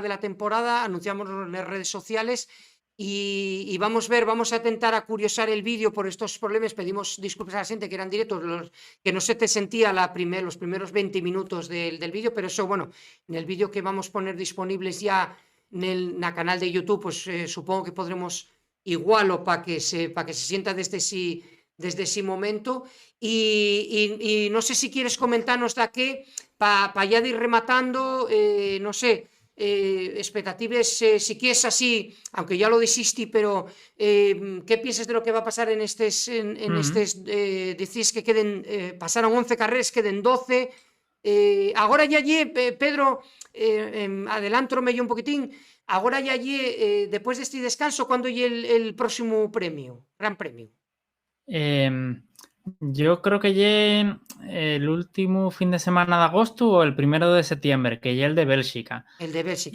de la temporada, anunciamos en las redes sociales y vamos a intentar a curiosar el vídeo por estos problemas. Pedimos disculpas a la gente que eran directos, que no se te sentía los primeros 20 minutos del vídeo, pero eso, bueno, en el vídeo que vamos a poner disponibles ya en el canal de YouTube, pues supongo que podremos igualo para que se sienta desde ese momento. Y no sé si quieres comentarnos de qué, para ya de ir rematando, no sé, expectativas, si quieres así, aunque ya lo dijiste, pero ¿qué piensas de lo que va a pasar en estos, decís que queden, pasaron 11 carreras, queden 12, ahora ya Pedro, adelántome yo un poquitín, ahora ya después de este descanso, ¿cuándo lle el próximo premio, Gran Premio? Yo creo que ya el último fin de semana de agosto o el 1 de septiembre, que ya el de Bélgica. El de Bélgica.